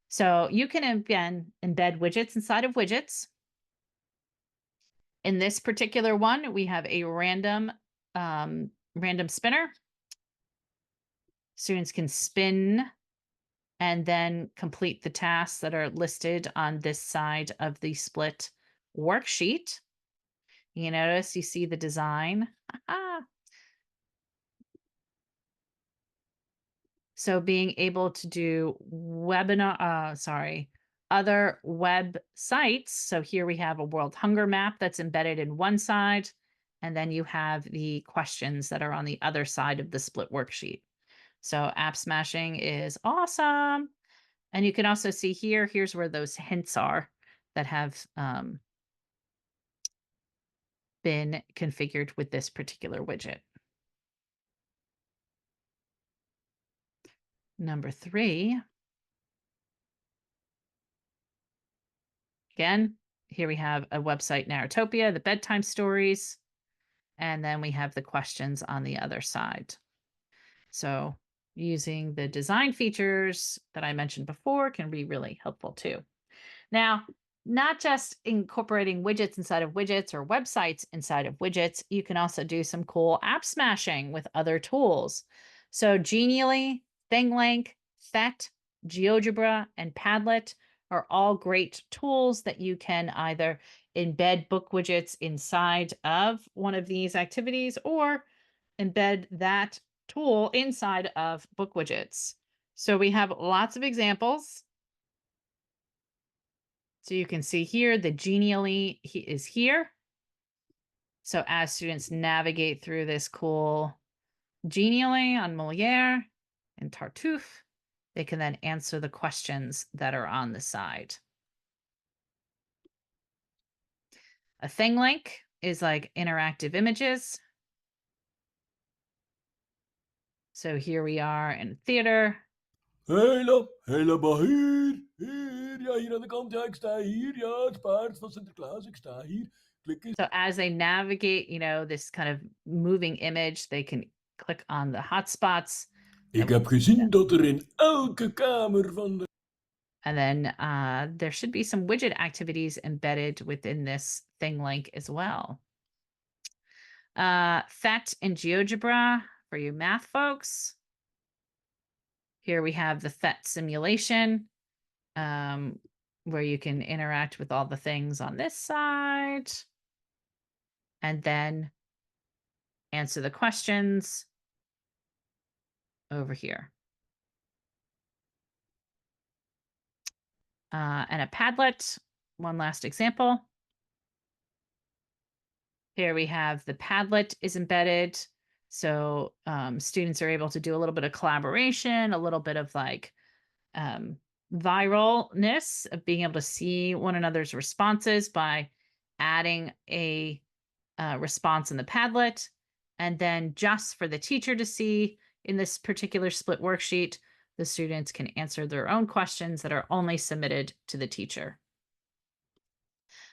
Speaker 1: So you can, again, embed widgets inside of widgets. In this particular one, we have a random spinner. Students can spin and then complete the tasks that are listed on this side of the split worksheet. You notice you see the design. So being able to do other web sites. So here we have a world hunger map that's embedded in one side, and then you have the questions that are on the other side of the split worksheet. So app smashing is awesome. And you can also see here's where those hints are that have been configured with this particular widget. Number 3, again, here we have a website, Narratopia, the bedtime stories, and then we have the questions on the other side. So using the design features that I mentioned before can be really helpful too. Now, not just incorporating widgets inside of widgets or websites inside of widgets, you can also do some cool app smashing with other tools. So Genially, ThingLink, Fet, GeoGebra, and Padlet are all great tools that you can either embed book widgets inside of one of these activities or embed that tool inside of book widgets. So we have lots of examples. So you can see here the Genially is here. So as students navigate through this cool Genially on Moliere and Tartuffe, they can then answer the questions that are on the side. A thing link is like interactive images. So here we are in theater.
Speaker 3: Hela, hela Bahir. Hier, ja, hier aan de kant. Ja, ik sta hier. Ja, het paard van Sinterklaas. Ik sta hier. Klik eens.
Speaker 1: So as they navigate, this kind of moving image, they can click on the hotspots.
Speaker 3: Ik heb gezien dat er in elke kamer van de.
Speaker 1: And then there should be some widget activities embedded within this thing link as well. Fet and GeoGebra for you math folks. Here we have the Fet simulation where you can interact with all the things on this side and then answer the questions over here. And a Padlet, one last example. Here we have the Padlet is embedded. So students are able to do a little bit of collaboration, a little bit of like viralness of being able to see one another's responses by adding a response in the Padlet. And then just for the teacher to see in this particular split worksheet, the students can answer their own questions that are only submitted to the teacher.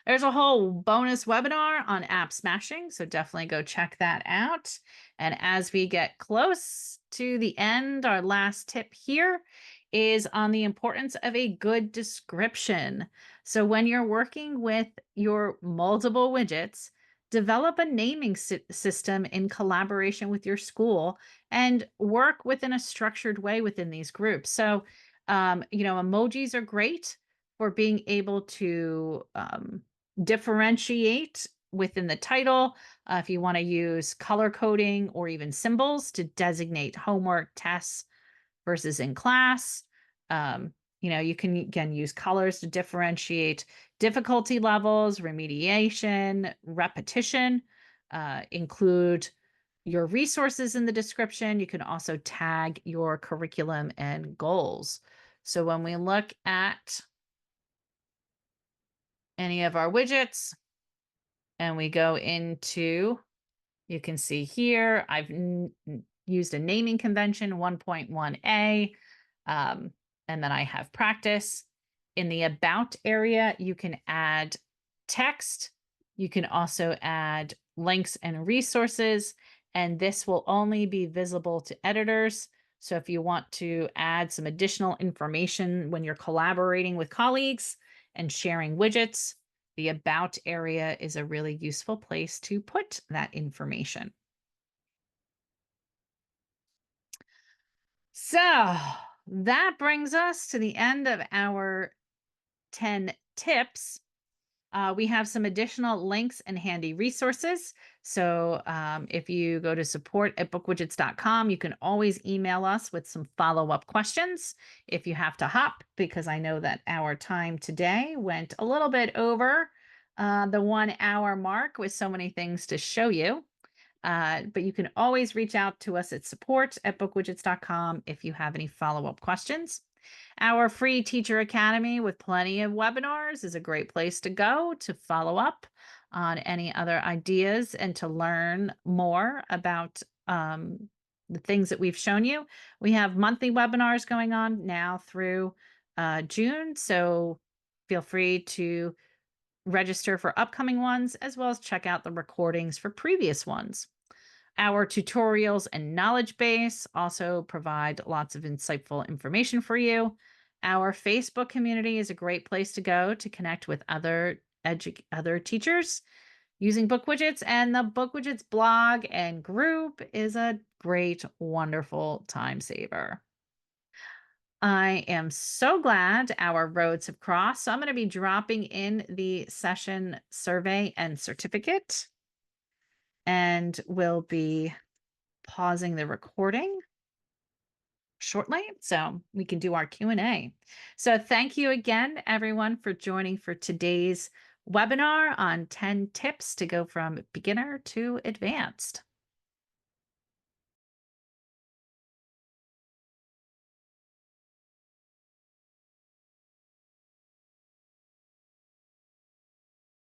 Speaker 1: There's a whole bonus webinar on app smashing, so definitely go check that out. And as we get close to the end, our last tip here is on the importance of a good description. So when you're working with your multiple widgets, develop a naming system in collaboration with your school and work within a structured way within these groups. So, emojis are great for being able to differentiate within the title. If you want to use color coding or even symbols to designate homework, tests versus in class. You can again use colors to differentiate difficulty levels, remediation, repetition, include your resources in the description. You can also tag your curriculum and goals. So when we look at any of our widgets and we go into, you can see here, I've used a naming convention 1.1a, and then I have practice. In the about area, you can add text. You can also add links and resources, and this will only be visible to editors. So if you want to add some additional information when you're collaborating with colleagues and sharing widgets, the about area is a really useful place to put that information. So that brings us to the end of our 10 tips. We have some additional links and handy resources. So if you go to support@bookwidgets.com, you can always email us with some follow-up questions if you have to hop, because I know that our time today went a little bit over the 1 hour mark with so many things to show you. But you can always reach out to us at support@bookwidgets.com if you have any follow-up questions. Our free Teacher Academy with plenty of webinars is a great place to go to follow up on any other ideas and to learn more about the things that we've shown you. We have monthly webinars going on now through June, so feel free to register for upcoming ones as well as check out the recordings for previous ones. Our tutorials and knowledge base also provide lots of insightful information for you. Our Facebook community is a great place to go to connect with other teachers using book widgets, and the book widgets blog and group is a great, wonderful time saver. I am so glad our roads have crossed. So I'm going to be dropping in the session survey and certificate, and we'll be pausing the recording shortly so we can do our Q&A. So thank you again, everyone, for joining for today's webinar on 10 tips to go from beginner to advanced.